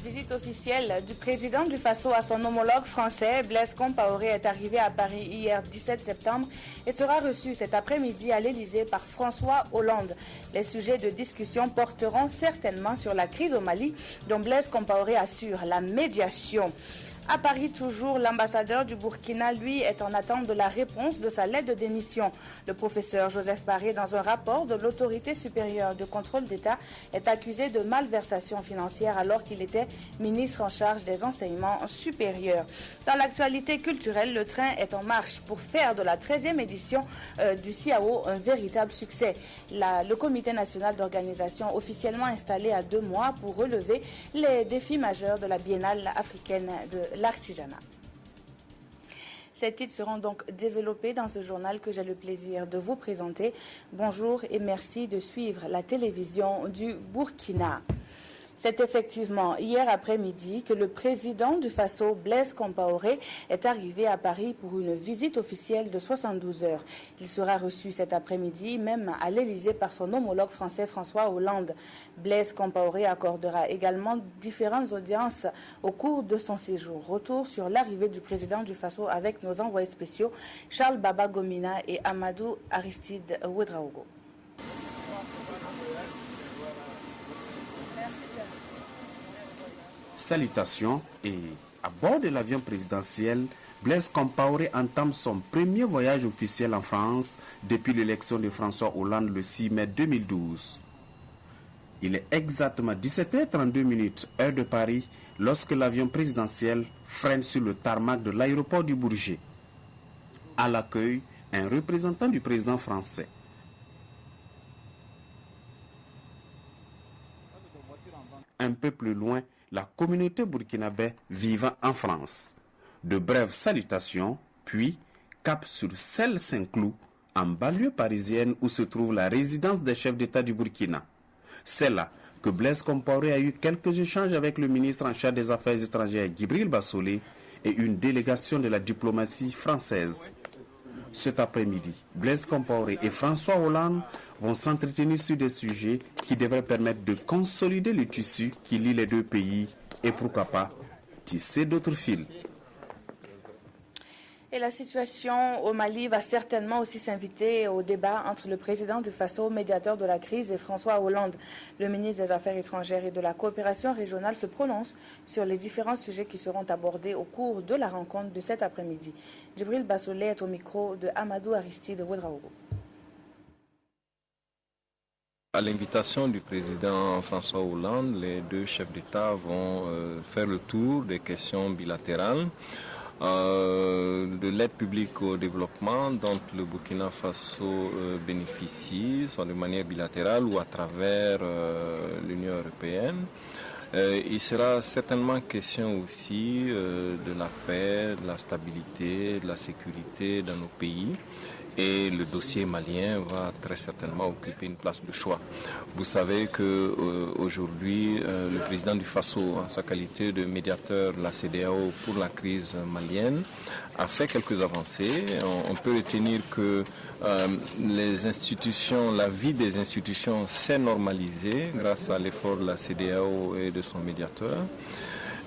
Visite officielle du président du Faso à son homologue français, Blaise Compaoré, est arrivé à Paris hier 17 septembre et sera reçu cet après-midi à l'Elysée par François Hollande. Les sujets de discussion porteront certainement sur la crise au Mali, dont Blaise Compaoré assure la médiation. À Paris toujours, l'ambassadeur du Burkina, lui, est en attente de la réponse de sa lettre de démission. Le professeur Joseph Paré, dans un rapport de l'autorité supérieure de contrôle d'État, est accusé de malversation financière alors qu'il était ministre en charge des enseignements supérieurs. Dans l'actualité culturelle, le train est en marche pour faire de la 13e édition du CIAO un véritable succès. Le comité national d'organisation officiellement installé à 2 mois pour relever les défis majeurs de la biennale africaine de l'artisanat. Ces titres seront donc développés dans ce journal que j'ai le plaisir de vous présenter. Bonjour et merci de suivre la télévision du Burkina. C'est effectivement hier après-midi que le président du Faso, Blaise Compaoré, est arrivé à Paris pour une visite officielle de 72 heures. Il sera reçu cet après-midi même à l'Elysée par son homologue français François Hollande. Blaise Compaoré accordera également différentes audiences au cours de son séjour. Retour sur l'arrivée du président du Faso avec nos envoyés spéciaux Charles Baba Gomina et Amadou Aristide Ouedraogo. Salutations et à bord de l'avion présidentiel, Blaise Compaoré entame son premier voyage officiel en France depuis l'élection de François Hollande le 6 mai 2012. Il est exactement 17h32 heure de Paris lorsque l'avion présidentiel freine sur le tarmac de l'aéroport du Bourget. À l'accueil, un représentant du président français. Un peu plus loin, la communauté burkinabé vivant en France. De brèves salutations, puis cap sur Celle-Saint-Cloud, en banlieue parisienne où se trouve la résidence des chefs d'État du Burkina. C'est là que Blaise Compaoré a eu quelques échanges avec le ministre en charge des Affaires étrangères Djibril Bassolé et une délégation de la diplomatie française. Cet après-midi, Blaise Compaoré et François Hollande vont s'entretenir sur des sujets qui devraient permettre de consolider le tissu qui lie les deux pays et pourquoi pas tisser d'autres fils. Et la situation au Mali va certainement aussi s'inviter au débat entre le président du Faso, médiateur de la crise, et François Hollande. Le ministre des Affaires étrangères et de la coopération régionale se prononce sur les différents sujets qui seront abordés au cours de la rencontre de cet après-midi. Djibril Bassolé est au micro de Amadou Aristide Ouedraogo. À l'invitation du président François Hollande, les deux chefs d'État vont faire le tour des questions bilatérales. De l'aide publique au développement dont le Burkina Faso bénéficie, soit de manière bilatérale ou à travers l'Union européenne. Il sera certainement question aussi de la paix, de la stabilité, de la sécurité dans nos pays. Et le dossier malien va très certainement occuper une place de choix. Vous savez que aujourd'hui, le président du Faso, en sa qualité de médiateur de la CEDEAO pour la crise malienne, a fait quelques avancées. On peut retenir que les institutions, la vie des institutions s'est normalisée grâce à l'effort de la CEDEAO et de son médiateur.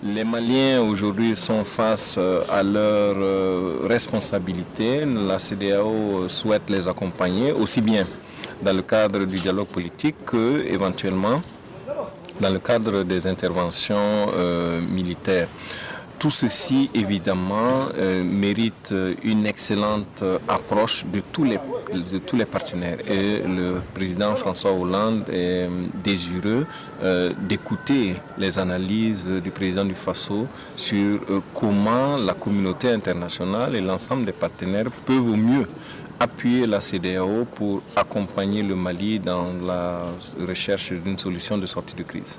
Les Maliens aujourd'hui sont face à leurs responsabilités. La CEDEAO souhaite les accompagner aussi bien dans le cadre du dialogue politique que éventuellement dans le cadre des interventions militaires. Tout ceci, évidemment, mérite une excellente approche de tous les partenaires. Et le président François Hollande est désireux d'écouter les analyses du président du Faso sur comment la communauté internationale et l'ensemble des partenaires peuvent au mieux appuyer la CEDEAO pour accompagner le Mali dans la recherche d'une solution de sortie de crise.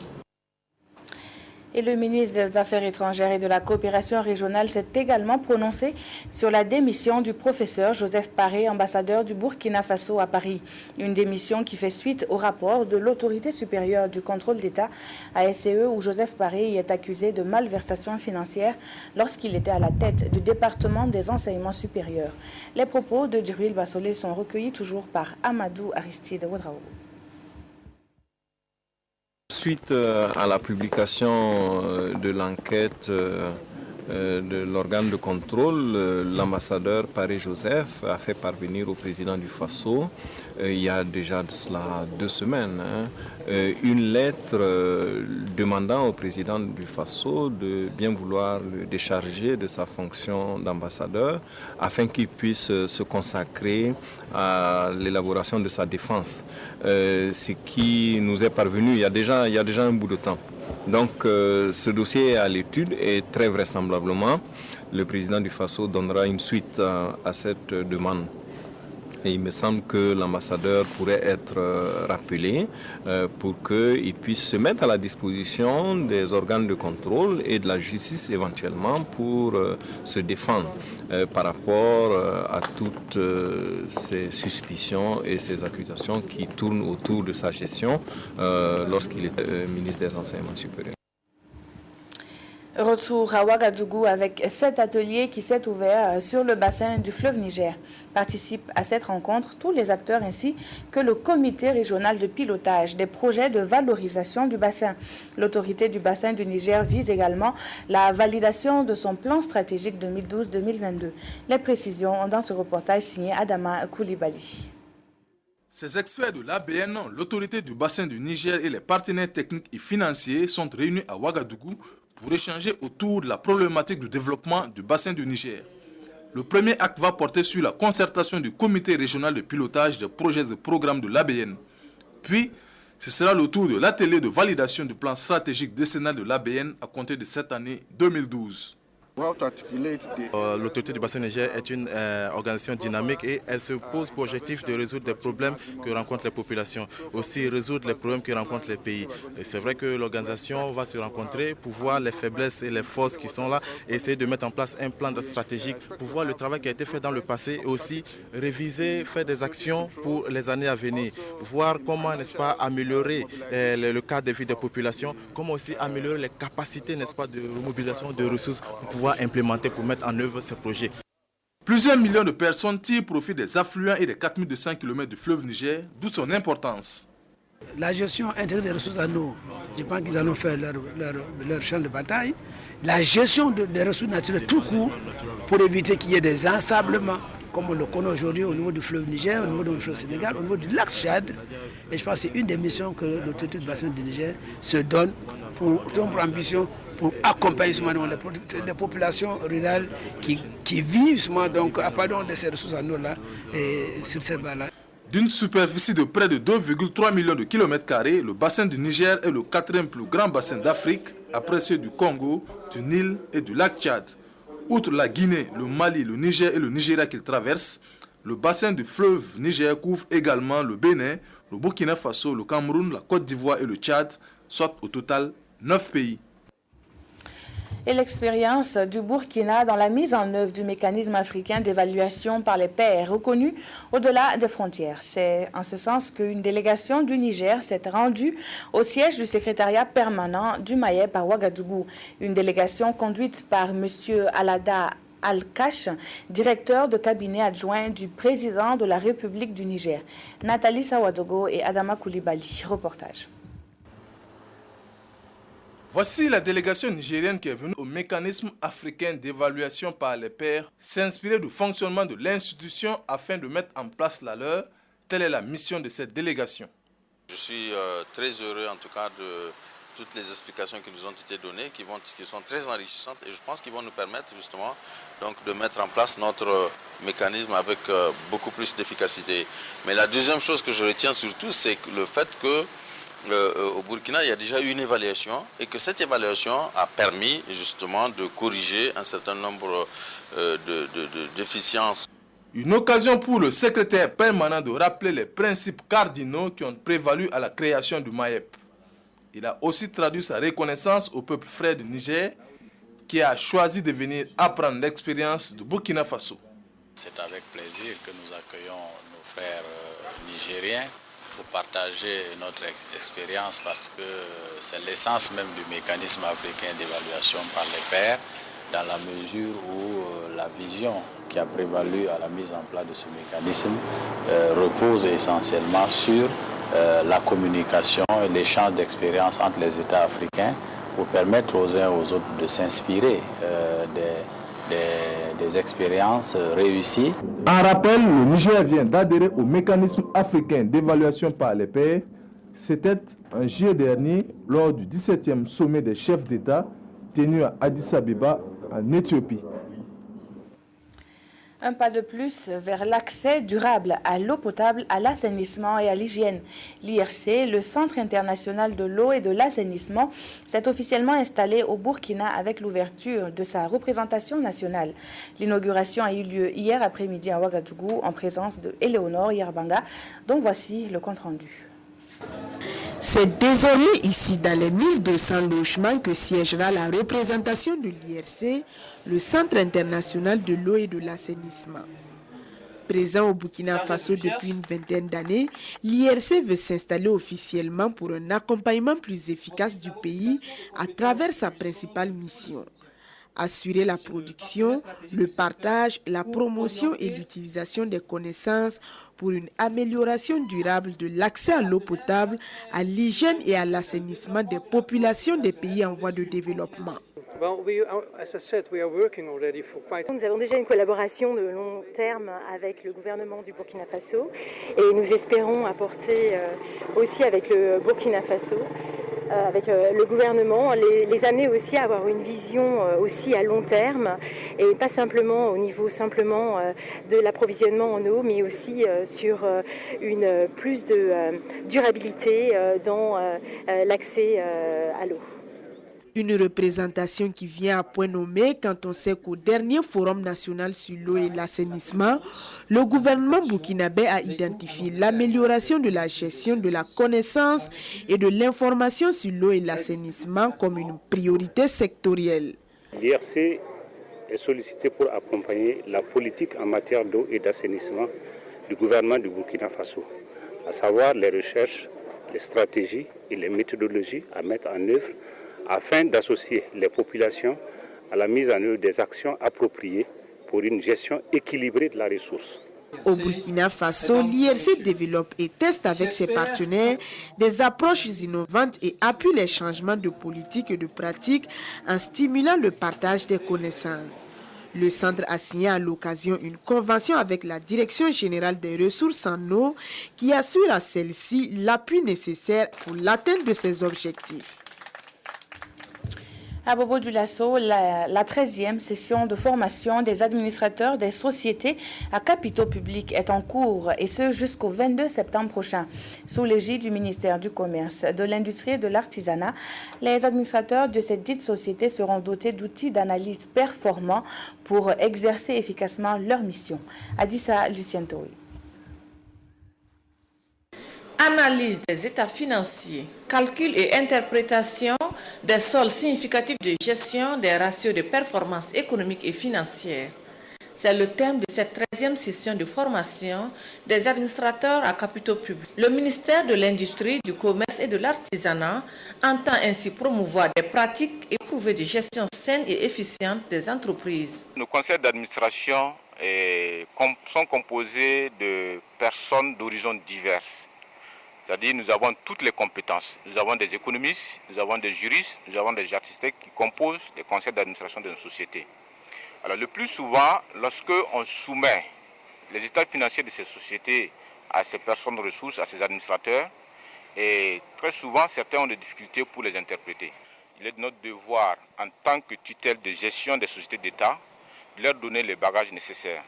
Et le ministre des Affaires étrangères et de la coopération régionale s'est également prononcé sur la démission du professeur Joseph Paré, ambassadeur du Burkina Faso à Paris. Une démission qui fait suite au rapport de l'autorité supérieure du contrôle d'État, ASCE, où Joseph Paré est accusé de malversation financière lorsqu'il était à la tête du département des enseignements supérieurs. Les propos de Djibril Bassolé sont recueillis toujours par Amadou Aristide Ouedraogo. suite à la publication de l'enquête de l'organe de contrôle, l'ambassadeur Paré-Joseph a fait parvenir au président du Faso, il y a déjà de cela 2 semaines, une lettre demandant au président du Faso de bien vouloir le décharger de sa fonction d'ambassadeur afin qu'il puisse se consacrer à l'élaboration de sa défense. Ce qui nous est parvenu il y a déjà un bout de temps. Donc ce dossier est à l'étude et très vraisemblablement le président du Faso donnera une suite à cette demande. Et il me semble que l'ambassadeur pourrait être rappelé pour qu'il puisse se mettre à la disposition des organes de contrôle et de la justice éventuellement pour se défendre par rapport à toutes ces suspicions et ces accusations qui tournent autour de sa gestion lorsqu'il était ministre des Enseignements supérieurs. Retour à Ouagadougou avec 7 ateliers qui s'est ouvert sur le bassin du fleuve Niger. Participent à cette rencontre tous les acteurs ainsi que le comité régional de pilotage des projets de valorisation du bassin. L'autorité du bassin du Niger vise également la validation de son plan stratégique 2012-2022. Les précisions dans ce reportage signé Adama Koulibaly. Ces experts de l'ABN, l'autorité du bassin du Niger et les partenaires techniques et financiers sont réunis à Ouagadougou pour échanger autour de la problématique du développement du bassin du Niger. Le premier acte va porter sur la concertation du comité régional de pilotage des projets et programmes de l'ABN. Puis, ce sera le tour de l'atelier de validation du plan stratégique décennal de l'ABN à compter de cette année 2012. L'autorité du bassin Niger est une organisation dynamique et elle se pose pour objectif de résoudre des problèmes que rencontrent les populations, aussi résoudre les problèmes que rencontrent les pays. C'est vrai que l'organisation va se rencontrer pour voir les faiblesses et les forces qui sont là et essayer de mettre en place un plan stratégique pour voir le travail qui a été fait dans le passé et aussi réviser, faire des actions pour les années à venir, voir comment, n'est-ce pas, améliorer le cadre de vie des populations, comment aussi améliorer les capacités, n'est-ce pas, de mobilisation de ressources pour pouvoir implémenter, pour mettre en œuvre ces projets. Plusieurs millions de personnes tirent profit des affluents et des 4200 km du fleuve Niger, d'où son importance. La gestion intégrée des ressources en eau, je pense qu'ils en ont fait leur champ de bataille. La gestion des ressources naturelles tout court pour éviter qu'il y ait des ensablements, comme on le connaît aujourd'hui au niveau du fleuve Niger, au niveau du fleuve Sénégal, au niveau du lac Tchad. Et je pense que c'est une des missions que l'autorité du bassin du Niger se donne pour ambition pour accompagner les populations rurales qui vivent donc, à pardon de ces ressources en eau là et sur cette base-là. D'une superficie de près de 2,3 millions de kilomètres carrés, le bassin du Niger est le 4e plus grand bassin d'Afrique, après ceux du Congo, du Nil et du lac Tchad. Outre la Guinée, le Mali, le Niger et le Nigeria qu'il traverse, le bassin du fleuve Niger couvre également le Bénin, le Burkina Faso, le Cameroun, la Côte d'Ivoire et le Tchad, soit au total 9 pays. Et l'expérience du Burkina dans la mise en œuvre du mécanisme africain d'évaluation par les pairs reconnu au-delà des frontières. C'est en ce sens qu'une délégation du Niger s'est rendue au siège du secrétariat permanent du MAEP à Ouagadougou. Une délégation conduite par M. Alada Al-Kash, directeur de cabinet adjoint du président de la République du Niger. Nathalie Sawadogo et Adama Koulibaly. Reportage. Voici la délégation nigérienne qui est venue au mécanisme africain d'évaluation par les pairs, s'inspirer du fonctionnement de l'institution afin de mettre en place la leur. Telle est la mission de cette délégation. Je suis très heureux en tout cas de toutes les explications qui nous ont été données, qui sont très enrichissantes et je pense qu'ils vont nous permettre justement donc, de mettre en place notre mécanisme avec beaucoup plus d'efficacité. Mais la deuxième chose que je retiens surtout, c'est le fait que au Burkina, il y a déjà eu une évaluation et que cette évaluation a permis justement de corriger un certain nombre déficiences. Une occasion pour le secrétaire permanent de rappeler les principes cardinaux qui ont prévalu à la création du MAEP. Il a aussi traduit sa reconnaissance au peuple frère du Niger qui a choisi de venir apprendre l'expérience du Burkina Faso. C'est avec plaisir que nous accueillons nos frères nigériens pour partager notre expérience parce que c'est l'essence même du mécanisme africain d'évaluation par les pairs dans la mesure où la vision qui a prévalu à la mise en place de ce mécanisme repose essentiellement sur la communication et l'échange d'expériences entre les États africains pour permettre aux uns et aux autres de s'inspirer des expériences réussies. En rappel, le Niger vient d'adhérer au mécanisme africain d'évaluation par les pairs. C'était en juillet dernier lors du 17e sommet des chefs d'État tenu à Addis Abeba en Éthiopie. Un pas de plus vers l'accès durable à l'eau potable, à l'assainissement et à l'hygiène. L'IRC, le Centre international de l'eau et de l'assainissement, s'est officiellement installé au Burkina avec l'ouverture de sa représentation nationale. L'inauguration a eu lieu hier après-midi à Ouagadougou en présence de Éléonore Yarbanga, dont voici le compte-rendu. C'est désormais ici, dans les 1200 logements, que siégera la représentation de l'IRC, le Centre international de l'eau et de l'assainissement. Présent au Burkina Faso depuis une vingtaine d'années, l'IRC veut s'installer officiellement pour un accompagnement plus efficace du pays à travers sa principale mission. Assurer la production, le partage, la promotion et l'utilisation des connaissances pour une amélioration durable de l'accès à l'eau potable, à l'hygiène et à l'assainissement des populations des pays en voie de développement. Nous avons déjà une collaboration de long terme avec le gouvernement du Burkina Faso et nous espérons apporter aussi avec le Burkina Faso, avec le gouvernement, les amener aussi à avoir une vision aussi à long terme et pas simplement au niveau de l'approvisionnement en eau, mais aussi sur une plus de durabilité dans l'accès à l'eau. Une représentation qui vient à point nommé quand on sait qu'au dernier Forum national sur l'eau et l'assainissement, le gouvernement burkinabé a identifié l'amélioration de la gestion de la connaissance et de l'information sur l'eau et l'assainissement comme une priorité sectorielle. L'IRC est sollicité pour accompagner la politique en matière d'eau et d'assainissement du gouvernement du Burkina Faso, à savoir les recherches, les stratégies et les méthodologies à mettre en œuvre afin d'associer les populations à la mise en œuvre des actions appropriées pour une gestion équilibrée de la ressource. Au Burkina Faso, l'IRC développe et teste avec ses partenaires des approches innovantes et appuie les changements de politique et de pratique en stimulant le partage des connaissances. Le centre a signé à l'occasion une convention avec la Direction générale des ressources en eau qui assure à celle-ci l'appui nécessaire pour l'atteinte de ses objectifs. À Bobo Dioulasso, la 13e session de formation des administrateurs des sociétés à capitaux publics est en cours et ce jusqu'au 22 septembre prochain. Sous l'égide du ministère du Commerce, de l'Industrie et de l'Artisanat, les administrateurs de cette dite société seront dotés d'outils d'analyse performants pour exercer efficacement leur mission. Adissa Lucientoui. Analyse des états financiers, calcul et interprétation des soldes significatifs de gestion des ratios de performance économique et financière. C'est le thème de cette 13e session de formation des administrateurs à capitaux publics. Le ministère de l'Industrie, du Commerce et de l'Artisanat entend ainsi promouvoir des pratiques éprouvées de gestion saine et efficiente des entreprises. Nos conseils d'administration sont composés de personnes d'horizons diverses. C'est-à-dire nous avons toutes les compétences. Nous avons des économistes, nous avons des juristes, nous avons des architectes qui composent les conseils d'administration de nos sociétés. Alors le plus souvent, lorsque on soumet les états financiers de ces sociétés à ces personnes ressources, à ces administrateurs, et très souvent certains ont des difficultés pour les interpréter. Il est de notre devoir, en tant que tutelle de gestion des sociétés d'État, de leur donner les bagages nécessaires.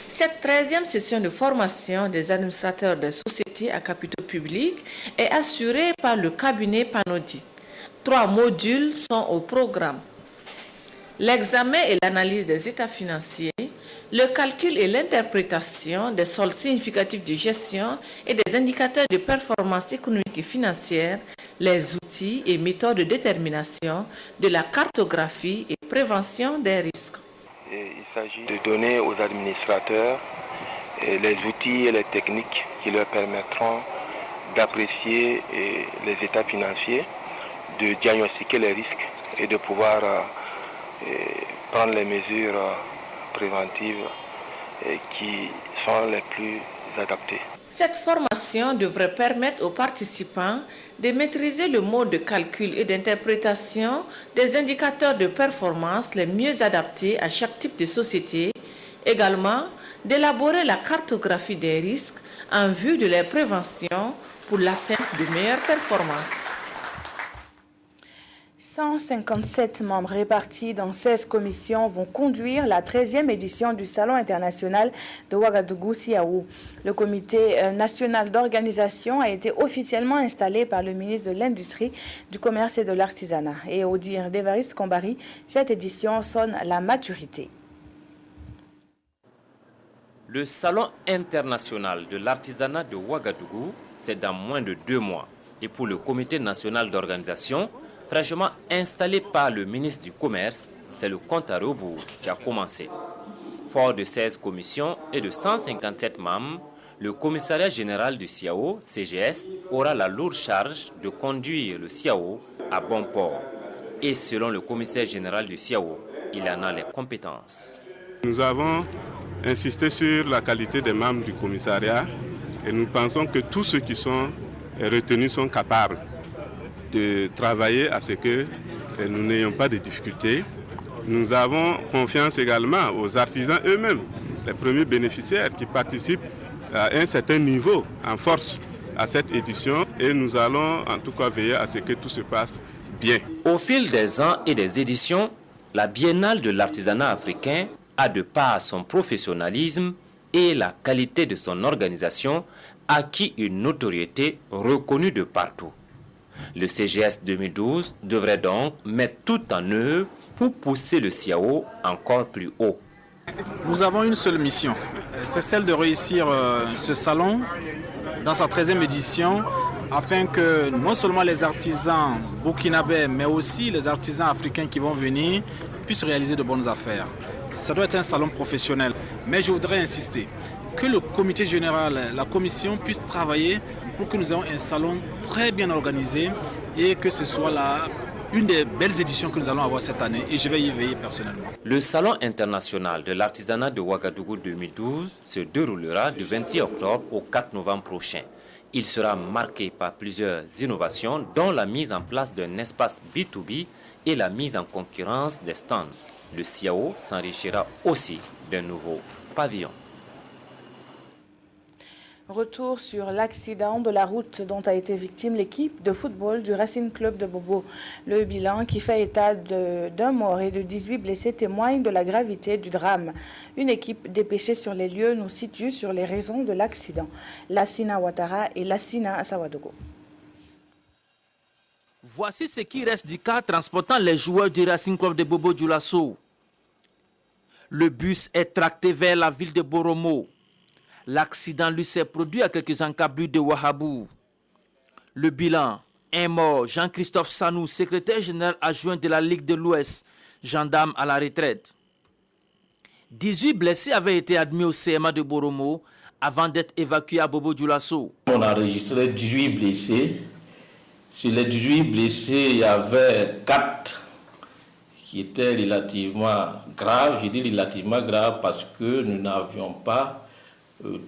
Cette 13e session de formation des administrateurs des sociétés à capitaux publics est assurée par le cabinet Panodi. 3 modules sont au programme. L'examen et l'analyse des états financiers, le calcul et l'interprétation des soldes significatifs de gestion et des indicateurs de performance économique et financière, les outils et méthodes de détermination de la cartographie et prévention des risques. Il s'agit de donner aux administrateurs les outils et les techniques qui leur permettront d'apprécier les états financiers, de diagnostiquer les risques et de pouvoir prendre les mesures préventives qui sont les plus adaptées. Cette formation devrait permettre aux participants de maîtriser le mode de calcul et d'interprétation des indicateurs de performance les mieux adaptés à chaque type de société, également d'élaborer la cartographie des risques en vue de leur prévention pour l'atteinte de meilleures performances. 157 membres répartis dans 16 commissions vont conduire la 13e édition du Salon international de Ouagadougou-Siaou. Le comité national d'organisation a été officiellement installé par le ministre de l'Industrie, du Commerce et de l'Artisanat. Et au dire d'Évariste Kombari, cette édition sonne la maturité. Le Salon international de l'artisanat de Ouagadougou, c'est dans moins de 2 mois. Et pour le comité national d'organisation, fraîchement installé par le ministre du Commerce, c'est le compte à rebours qui a commencé. Fort de 16 commissions et de 157 membres, le commissariat général du CIAO, CGS, aura la lourde charge de conduire le CIAO à bon port. Et selon le commissaire général du CIAO, il en a les compétences. Nous avons insisté sur la qualité des membres du commissariat et nous pensons que tous ceux qui sont retenus sont capables de travailler à ce que nous n'ayons pas de difficultés. Nous avons confiance également aux artisans eux-mêmes, les premiers bénéficiaires qui participent à un certain niveau en force à cette édition et nous allons en tout cas veiller à ce que tout se passe bien. Au fil des ans et des éditions, la Biennale de l'artisanat africain a, de par son professionnalisme et la qualité de son organisation, acquis une notoriété reconnue de partout. Le CGS 2012 devrait donc mettre tout en œuvre pour pousser le CIAO encore plus haut. Nous avons une seule mission, c'est celle de réussir ce salon dans sa 13e édition afin que non seulement les artisans burkinabés mais aussi les artisans africains qui vont venir puissent réaliser de bonnes affaires. Ça doit être un salon professionnel, mais je voudrais insister que le comité général, la commission puisse travailler pour que nous ayons un salon très bien organisé et que ce soit une des belles éditions que nous allons avoir cette année et je vais y veiller personnellement. Le Salon international de l'artisanat de Ouagadougou 2012 se déroulera du 26 octobre au 4 novembre prochain. Il sera marqué par plusieurs innovations dont la mise en place d'un espace B2B et la mise en concurrence des stands. Le CIAO s'enrichira aussi d'un nouveau pavillon. Retour sur l'accident de la route dont a été victime l'équipe de football du Racing Club de Bobo. Le bilan qui fait état d'un mort et de 18 blessés témoigne de la gravité du drame. Une équipe dépêchée sur les lieux nous situe sur les raisons de l'accident. Lassina Ouattara et Lassina Assawadogo. Voici ce qui reste du car transportant les joueurs du Racing Club de Bobo Dioulasso. Le bus est tracté vers la ville de Boromo. L'accident lui s'est produit à quelques encablures de Ouahabou. Le bilan, un mort, Jean-Christophe Sanou, secrétaire général adjoint de la Ligue de l'Ouest, gendarme à la retraite. 18 blessés avaient été admis au CMA de Boromo avant d'être évacués à Bobo Dioulasso. On a enregistré 18 blessés. Sur les 18 blessés, il y avait 4 qui étaient relativement graves. Je dis relativement graves parce que nous n'avions pas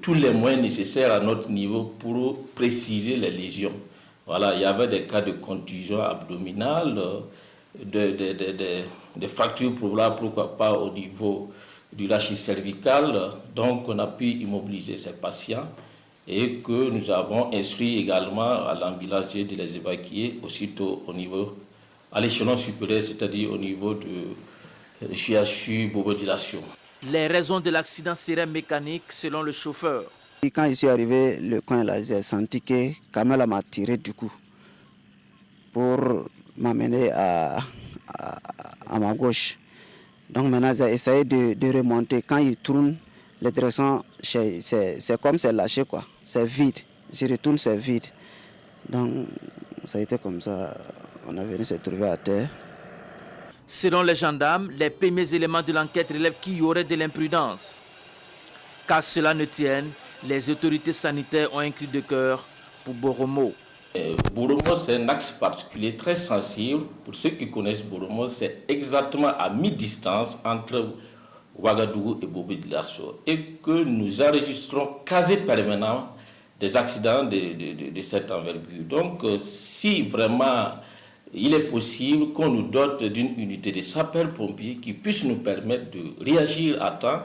tous les moyens nécessaires à notre niveau pour préciser les lésions. Voilà, il y avait des cas de contusion abdominale, des fractures probables, pourquoi pas au niveau du rachis cervical. Donc on a pu immobiliser ces patients et que nous avons instruit également à l'ambulance de les évacuer aussitôt au niveau, à l'échelon supérieur, c'est-à-dire au niveau de CHU Bobo Dioulasso. Les raisons de l'accident seraient mécaniques selon le chauffeur. Quand je suis arrivé, le coin là, j'ai senti que Kamela m'a tiré du coup pour m'amener à ma gauche. Donc maintenant, j'ai essayé de remonter. Quand il tourne, les directions, c'est comme c'est lâché quoi. C'est vide. Je retourne, c'est vide. Donc ça a été comme ça. On est venu se trouver à terre. Selon les gendarmes, les premiers éléments de l'enquête relèvent qu'il y aurait de l'imprudence. Qu'à cela ne tienne, les autorités sanitaires ont un cri de cœur pour Boromo. Boromo, c'est un axe particulier très sensible. Pour ceux qui connaissent Boromo, c'est exactement à mi-distance entre Ouagadougou et Bobo Dioulasso. Et que nous enregistrons quasi permanemment des accidents de cette envergure. Donc, si vraiment il est possible qu'on nous dote d'une unité de sapeurs-pompiers qui puisse nous permettre de réagir à temps.